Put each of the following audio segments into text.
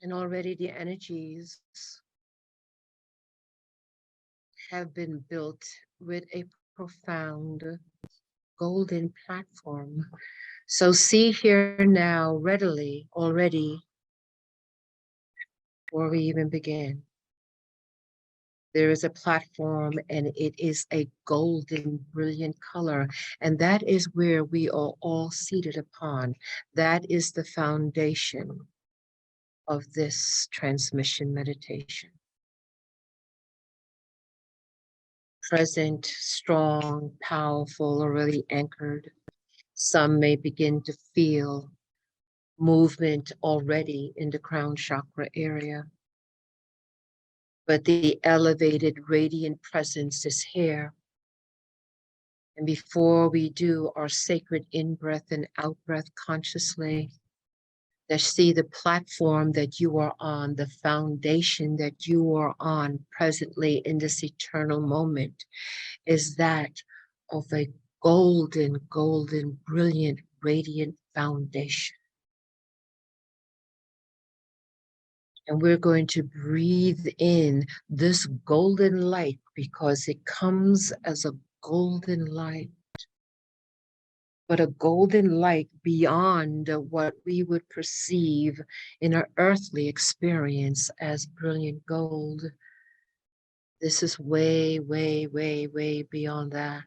And already the energies have been built with a profound golden platform. So see here now readily already, before we even begin, there is a platform and it is a golden, brilliant color. And that is where we are all seated upon. That is the foundation of this transmission meditation. Present, strong, powerful, already anchored. Some may begin to feel movement already in the crown chakra area. But the elevated radiant presence is here. And before we do our sacred in-breath and out-breath consciously, let's see the platform that you are on, the foundation that you are on presently in this eternal moment, is that of a golden, golden, brilliant, radiant foundation. And we're going to breathe in this golden light because it comes as a golden light, but a golden light beyond what we would perceive in our earthly experience as brilliant gold. This is way, way, way, way beyond that.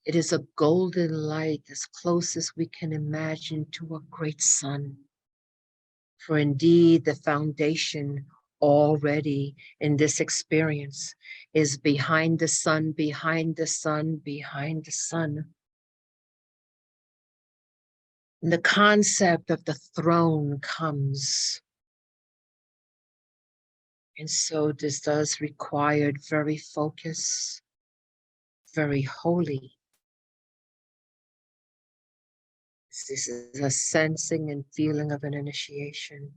It is a golden light as close as we can imagine to a great sun. For indeed, the foundation already in this experience is behind the sun, behind the sun, behind the sun. And the concept of the throne comes. And so this does require very focus, very holy. This is a sensing and feeling of an initiation.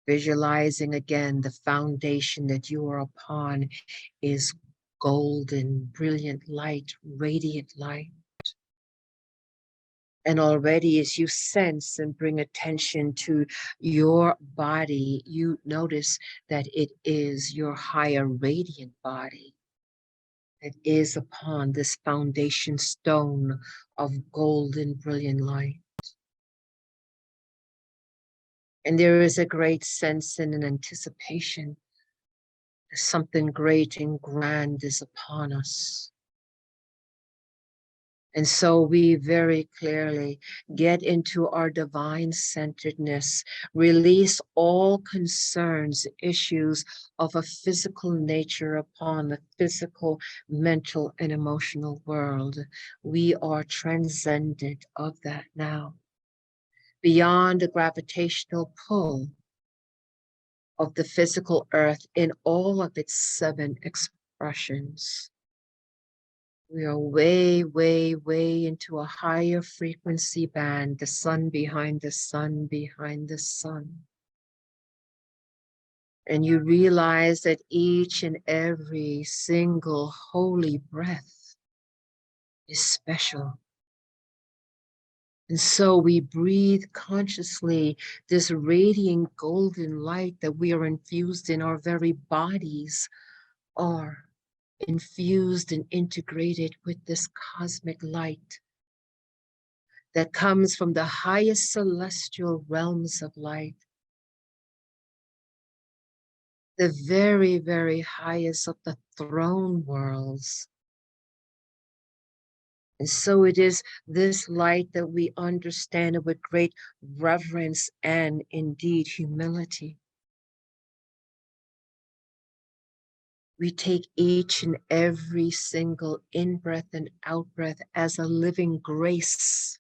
Visualizing again the foundation that you are upon is golden, brilliant light, radiant light. And already as you sense and bring attention to your body, you notice that it is your higher radiant body that is upon this foundation stone of golden, brilliant light. And there is a great sense and an anticipation that something great and grand is upon us. And so we very clearly get into our divine centeredness, release all concerns, issues of a physical nature upon the physical, mental, and emotional world. We are transcendent of that now, beyond the gravitational pull of the physical earth in all of its 7 expressions. We are way, way, way into a higher frequency band, the sun behind the sun behind the sun. And you realize that each and every single holy breath is special. And so we breathe consciously this radiant golden light that we are infused in. Our very bodies are infused and integrated with this cosmic light that comes from the highest celestial realms of light, the very, very highest of the throne worlds. And so it is this light that we understand it with great reverence and indeed humility. We take each and every single in-breath and out-breath as a living grace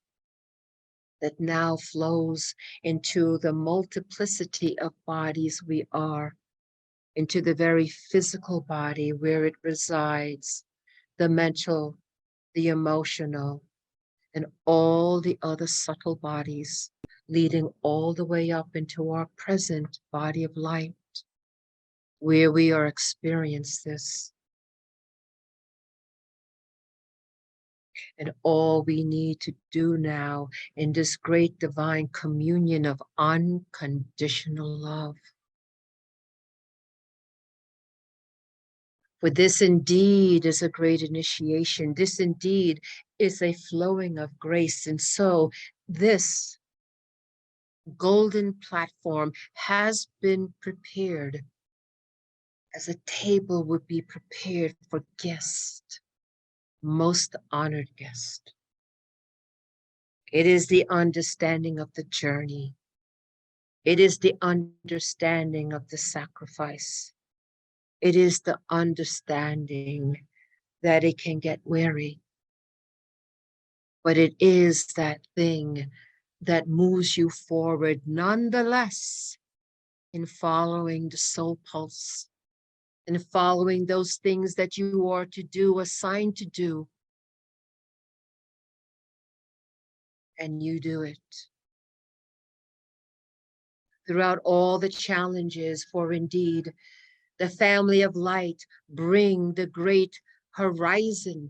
that now flows into the multiplicity of bodies we are, into the very physical body where it resides, the mental, the emotional, and all the other subtle bodies, leading all the way up into our present body of light, where we are experiencing this. And all we need to do now in this great divine communion of unconditional love. For this indeed is a great initiation. This indeed is a flowing of grace. And so this golden platform has been prepared as a table would be prepared for guest, most honored guest. It is the understanding of the journey. It is the understanding of the sacrifice. It is the understanding that it can get weary, but it is that thing that moves you forward nonetheless in following the soul pulse, in following those things that you are to do, assigned to do, and you do it. Throughout all the challenges, for indeed, the family of light bring the great horizon,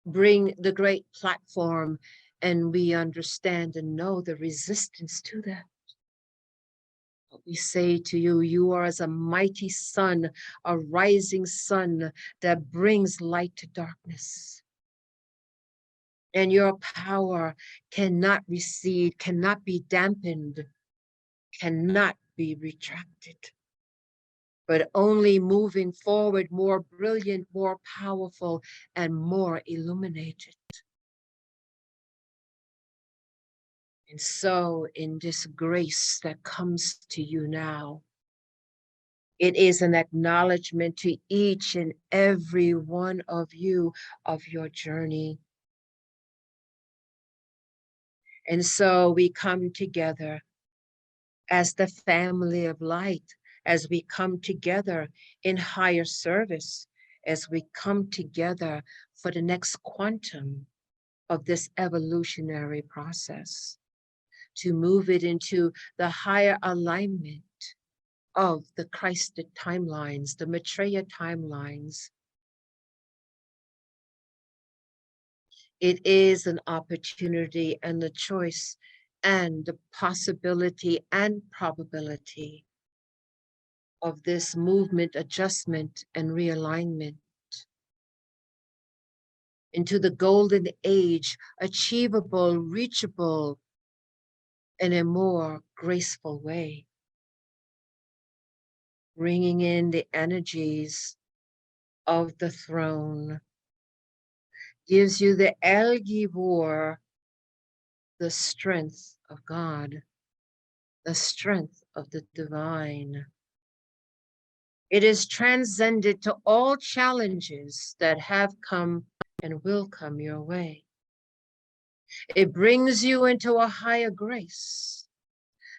bring the great platform, and we understand and know the resistance to that. But we say to you, you are as a mighty sun, a rising sun that brings light to darkness. And your power cannot recede, cannot be dampened, cannot be retracted, but only moving forward, more brilliant, more powerful, and more illuminated. And so in this grace that comes to you now, it is an acknowledgement to each and every one of you of your journey. And so we come together as the family of light, as we come together in higher service, as we come together for the next quantum of this evolutionary process, to move it into the higher alignment of the Christed timelines, the Maitreya timelines. It is an opportunity and a choice and the possibility and probability of this movement, adjustment, and realignment into the golden age, achievable, reachable in a more graceful way, bringing in the energies of the throne, gives you the El Gibor, the strength of God, the strength of the divine. It is transcended to all challenges that have come and will come your way. It brings you into a higher grace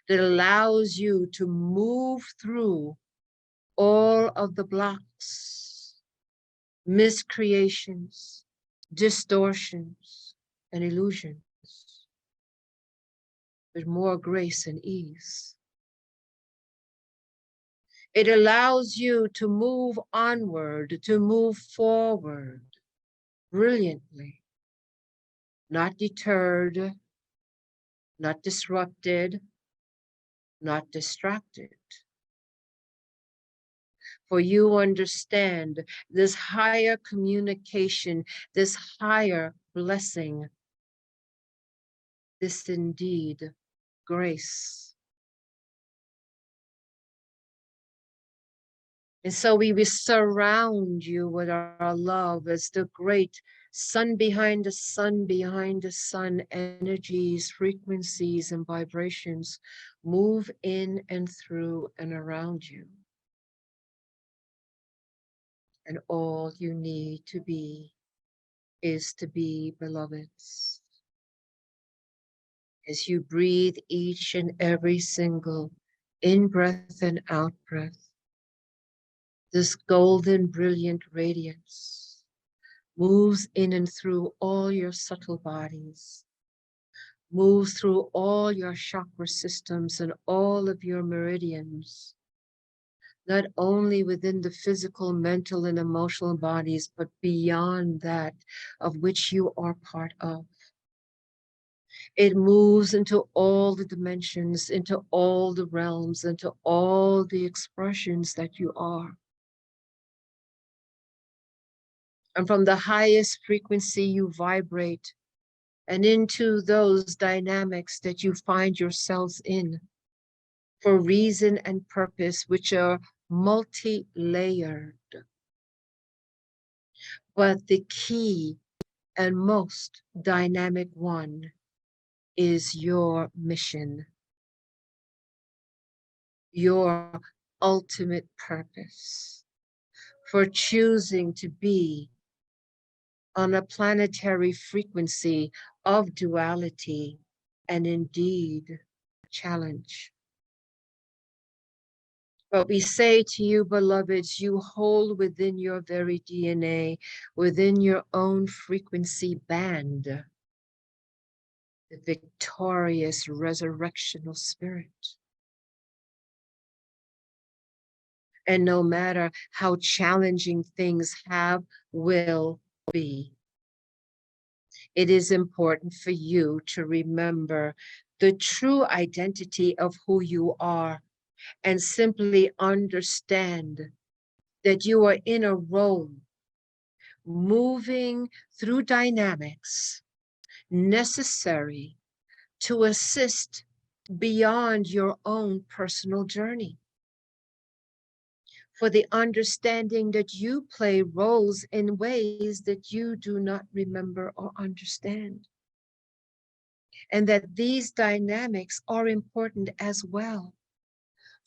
that allows you to move through all of the blocks, miscreations, distortions, and illusions with more grace and ease. It allows you to move onward, to move forward brilliantly, not deterred, not disrupted, not distracted. For you understand this higher communication, this higher blessing, this indeed grace. And so we will surround you with our love as the great sun behind the sun, behind the sun, energies, frequencies, and vibrations move in and through and around you. And all you need to be is to be beloveds. As you breathe each and every single in-breath and out-breath, this golden, brilliant radiance moves in and through all your subtle bodies, moves through all your chakra systems and all of your meridians. not only within the physical, mental, and emotional bodies, but beyond that of which you are part of. It moves into all the dimensions, into all the realms, into all the expressions that you are. And from the highest frequency you vibrate, and into those dynamics that you find yourselves in for reason and purpose, which are multi-layered. But the key and most dynamic one is your mission, your ultimate purpose for choosing to be on a planetary frequency of duality and indeed challenge. But we say to you, beloveds, you hold within your very DNA, within your own frequency band, the victorious resurrectional spirit. And no matter how challenging things will be, it is important for you to remember the true identity of who you are and simply understand that you are in a role moving through dynamics necessary to assist beyond your own personal journey. For the understanding that you play roles in ways that you do not remember or understand. And that these dynamics are important as well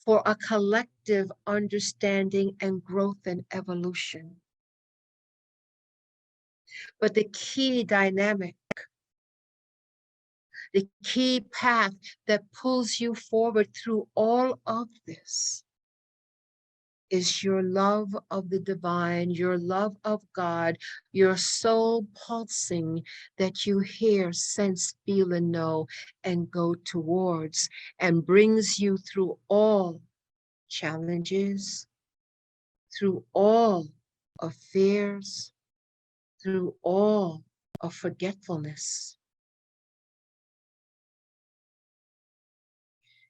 for a collective understanding and growth and evolution. But the key dynamic, the key path that pulls you forward through all of this is your love of the divine, your love of God, your soul pulsing that you hear, sense, feel, and know, and go towards, and brings you through all challenges, through all of fears, through all of forgetfulness.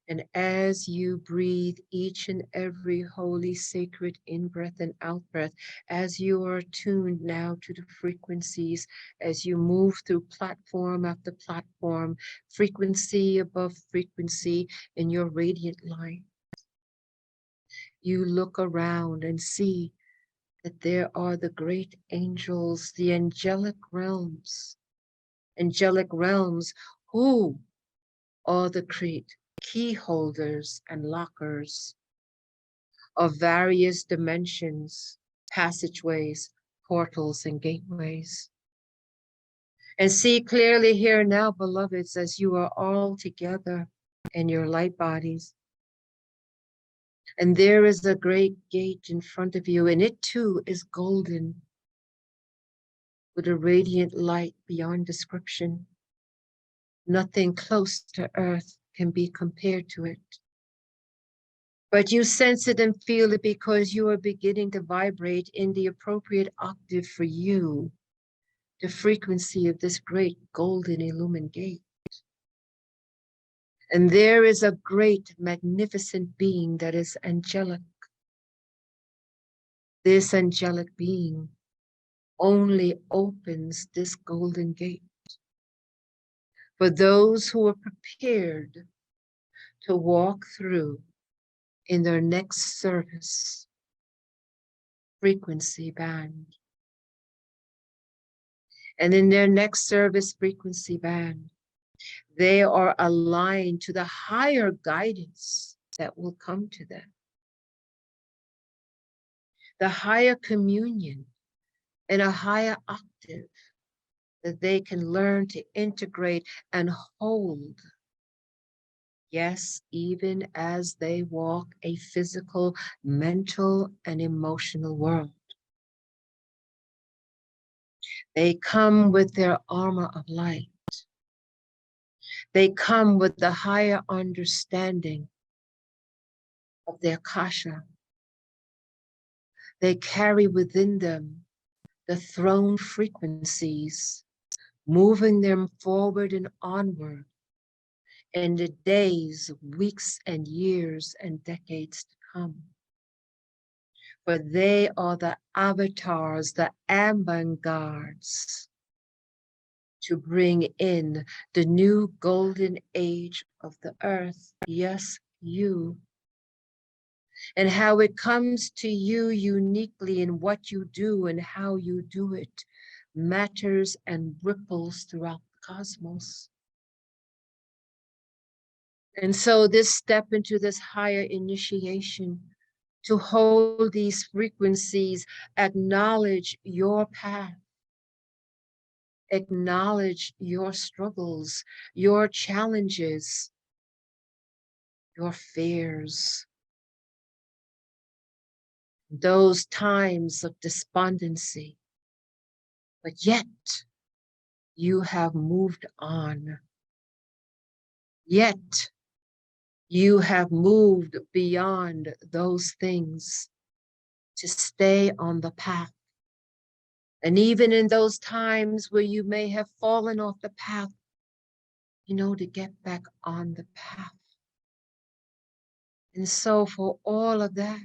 And as you breathe each and every holy, sacred in-breath and out-breath, as you are tuned now to the frequencies, as you move through platform after platform, frequency above frequency in your radiant light, you look around and see that there are the great angels, the angelic realms who are the key holders and lockers of various dimensions, passageways, portals, and gateways. And see clearly here now, beloveds, as you are all together in your light bodies. And there is a great gate in front of you, and it too is golden with a radiant light beyond description. Nothing close to earth can be compared to it. But you sense it and feel it because you are beginning to vibrate in the appropriate octave for you, the frequency of this great golden illumined gate. And there is a great, magnificent being that is angelic. This angelic being only opens this golden gate for those who are prepared to walk through in their next service frequency band. And in their next service frequency band, they are aligned to the higher guidance that will come to them. The higher communion and a higher octave that they can learn to integrate and hold. Yes, even as they walk a physical, mental, and emotional world. They come with their armor of light. They come with the higher understanding of their kasha, They carry within them the throne frequencies, moving them forward and onward in the days, weeks, and years and decades to come. For they are the avatars, the avant-gardes, to bring in the new golden age of the earth. Yes, you. And how it comes to you uniquely in what you do and how you do it matters and ripples throughout the cosmos. And so this step into this higher initiation, to hold these frequencies, acknowledge your path, acknowledge your struggles, your challenges, your fears, those times of despondency. But yet you have moved on. Yet you have moved beyond those things to stay on the path. And even in those times where you may have fallen off the path, to get back on the path. And so for all of that,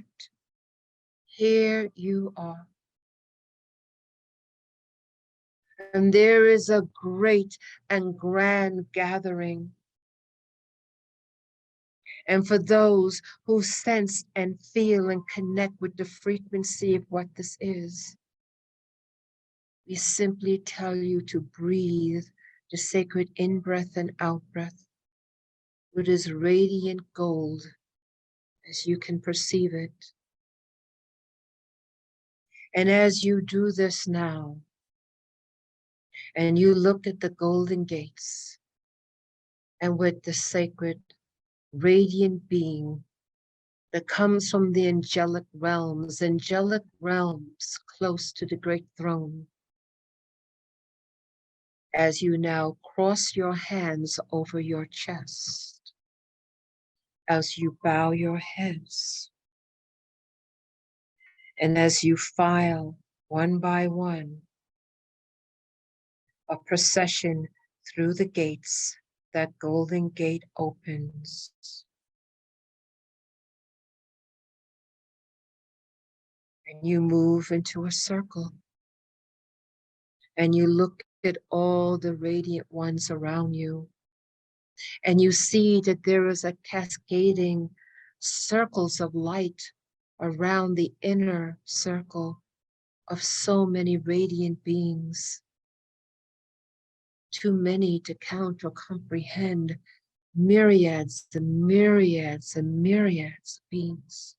here you are. And there is a great and grand gathering. And for those who sense and feel and connect with the frequency of what this is, we simply tell you to breathe the sacred in-breath and out-breath with this radiant gold as you can perceive it. And as you do this now, and you look at the golden gates, and with the sacred radiant being that comes from the angelic realms close to the great throne, as you now cross your hands over your chest, as you bow your heads, and as you file one by one, a procession through the gates, that golden gate opens. And you move into a circle, and you look at all the radiant ones around you, and you see that there is a cascading circles of light around the inner circle of so many radiant beings. Too many to count or comprehend, myriads and myriads and myriads of beings.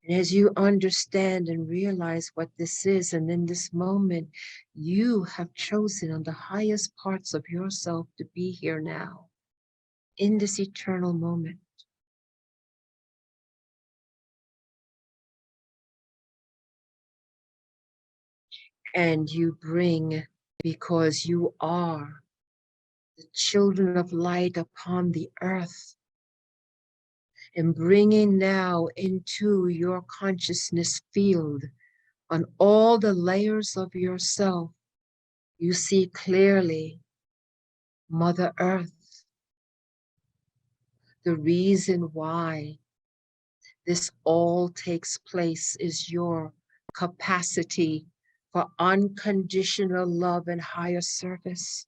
And as you understand and realize what this is, and in this moment, you have chosen on the highest parts of yourself to be here now, in this eternal moment. And you bring, because you are the children of light upon the earth, and bringing now into your consciousness field on all the layers of yourself, you see clearly Mother Earth. The reason why this all takes place is your capacity for unconditional love and higher service.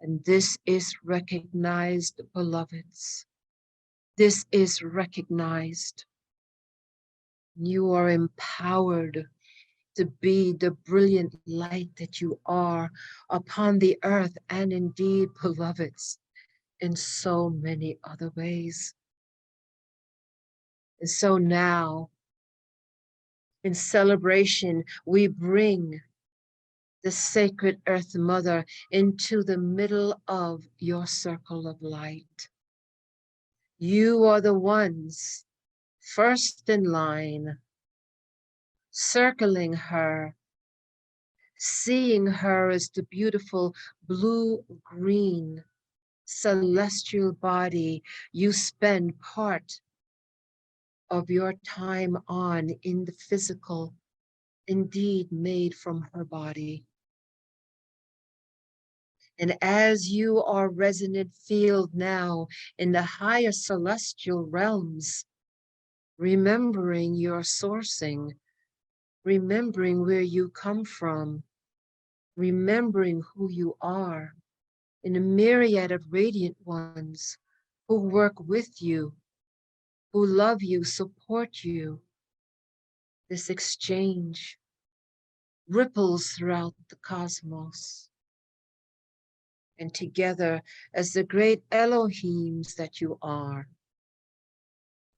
And this is recognized, beloveds. This is recognized. You are empowered to be the brilliant light that you are upon the earth, and indeed, beloveds, in so many other ways. And so now, in celebration, we bring the sacred Earth Mother into the middle of your circle of light. You are the ones first in line, circling her, seeing her as the beautiful blue-green celestial body you spend part of your time on in the physical, indeed made from her body. And as you are resonant field now in the higher celestial realms, remembering your sourcing, remembering where you come from, remembering who you are, in a myriad of radiant ones who work with you, who love you, support you. This exchange ripples throughout the cosmos. And together, as the great Elohims that you are,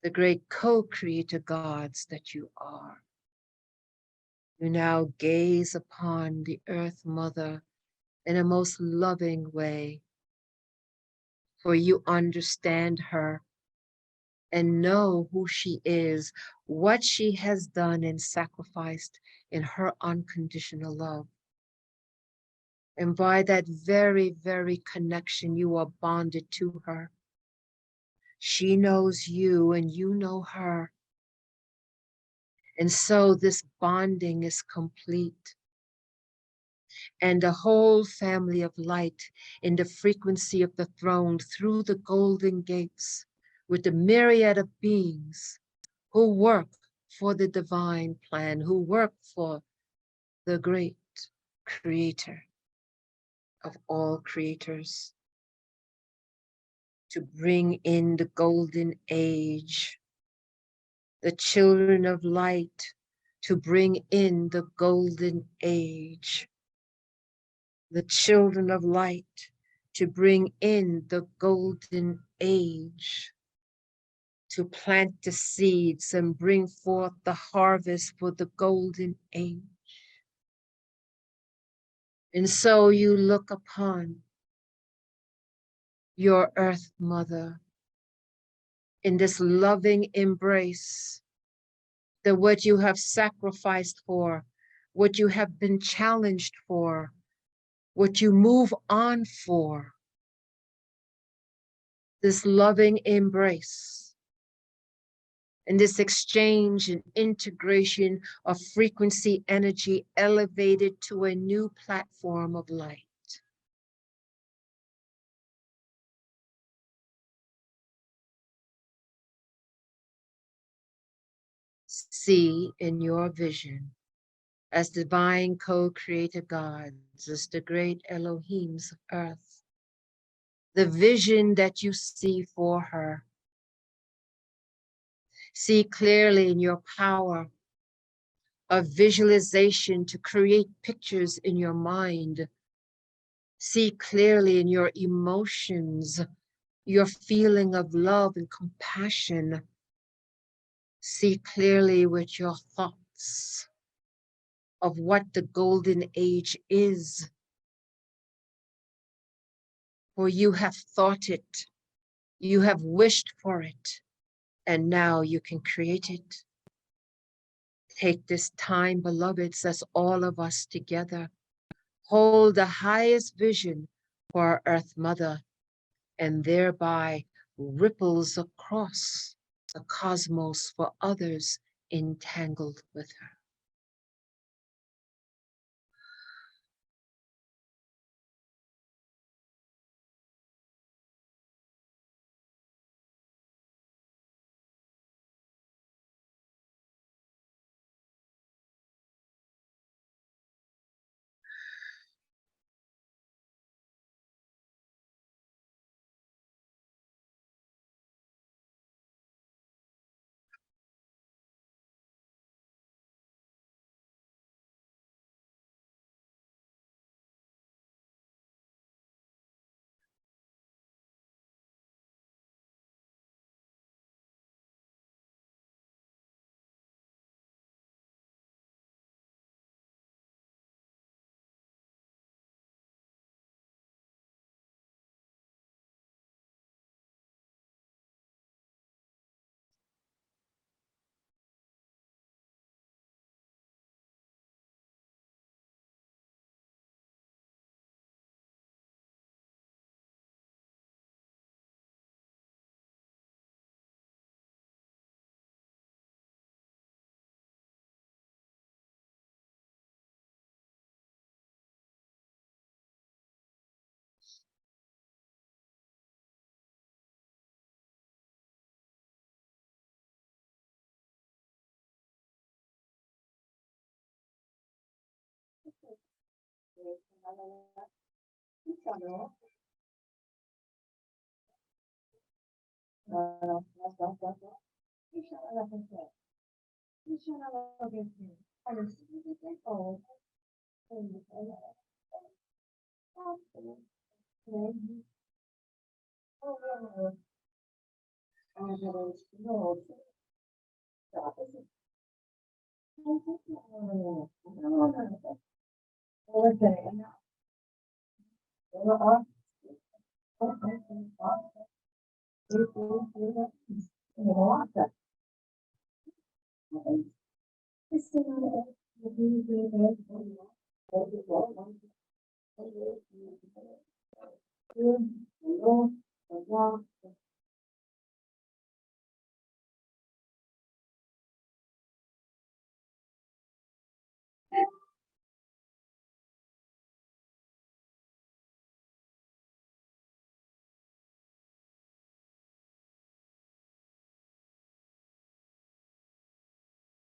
the great co-creator gods that you are, you now gaze upon the Earth Mother in a most loving way, for you understand her and know who she is, what she has done and sacrificed in her unconditional love. And by that very, very connection, you are bonded to her. She knows you and you know her. And so this bonding is complete. And the whole family of light in the frequency of the throne through the golden gates with the myriad of beings who work for the divine plan, who work for the great creator of all creators, to bring in the golden age, the children of light, to bring in the golden age, the children of light, to bring in the golden age, to plant the seeds and bring forth the harvest for the golden age. And so you look upon your Earth Mother in this loving embrace, that what you have sacrificed for, what you have been challenged for, what you move on for, this loving embrace and this exchange and integration of frequency energy elevated to a new platform of light. See in your vision as divine co-creator gods, as the great Elohims of earth, the vision that you see for her. See clearly in your power of visualization to create pictures in your mind. See clearly in your emotions, your feeling of love and compassion. See clearly with your thoughts of what the golden age is. For you have thought it, you have wished for it, and now you can create it. Take this time, beloveds, as all of us together hold the highest vision for our Earth Mother, and thereby ripples across the cosmos for others entangled with her.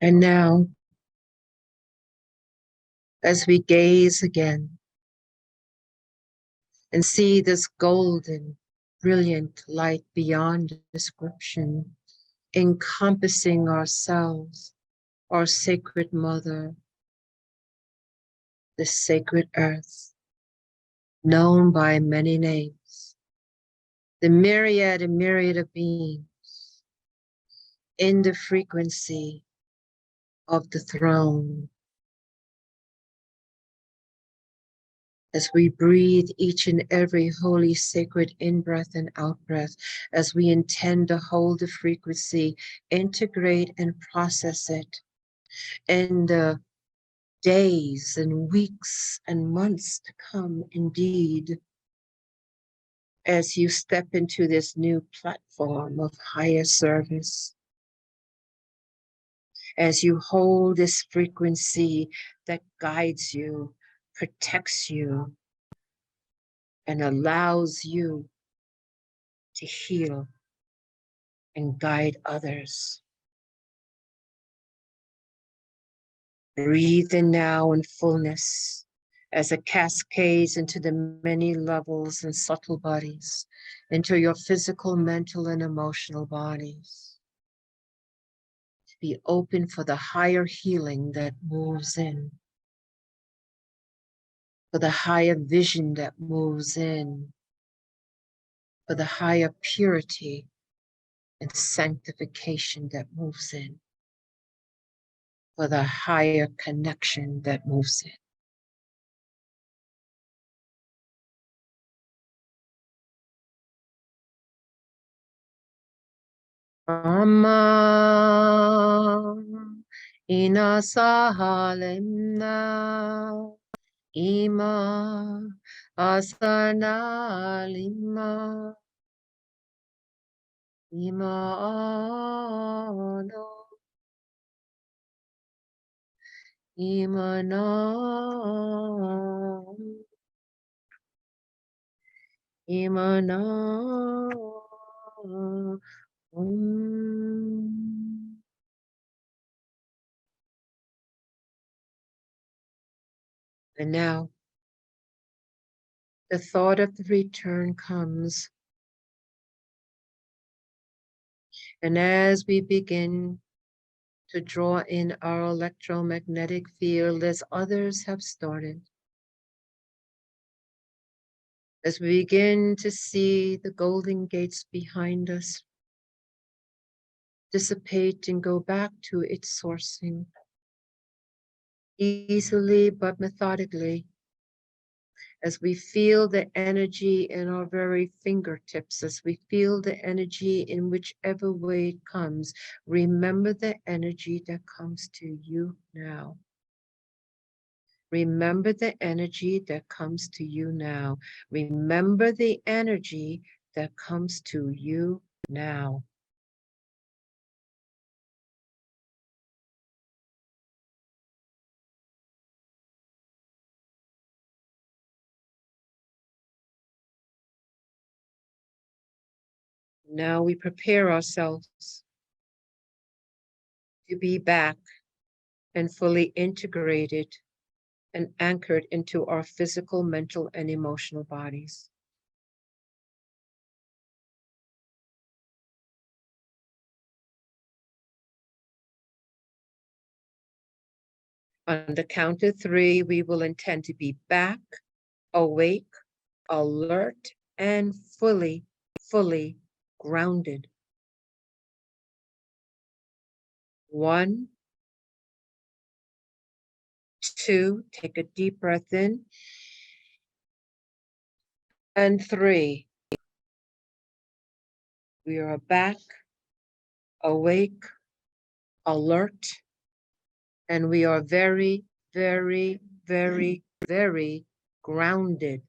And now, as we gaze again and see this golden, brilliant light beyond description, encompassing ourselves, our sacred mother, the sacred earth, known by many names, the myriad and myriad of beings in the frequency of the throne. As we breathe each and every holy, sacred in-breath and out-breath, as we intend to hold the frequency, integrate and process it in the days and weeks and months to come, indeed, as you step into this new platform of higher service, as you hold this frequency that guides you, protects you, and allows you to heal and guide others. Breathe in now in fullness as it cascades into the many levels and subtle bodies, into your physical, mental, and emotional bodies. Be open for the higher healing that moves in, for the higher vision that moves in, for the higher purity and sanctification that moves in, for the higher connection that moves in. Amma inasahalemna ima asana lima ima ano imana imana And now the thought of the return comes. And as we begin to draw in our electromagnetic field as others have started, as we begin to see the golden gates behind us dissipate and go back to its sourcing, easily but methodically, as we feel the energy in our very fingertips, as we feel the energy in whichever way it comes, remember the energy that comes to you now. Remember the energy that comes to you now. Remember the energy that comes to you now. Now we prepare ourselves to be back and fully integrated and anchored into our physical, mental, and emotional bodies. On the count of three, we will intend to be back, awake, alert, and fully grounded. 1, 2, take a deep breath in. And 3, we are back, awake, alert, and we are very grounded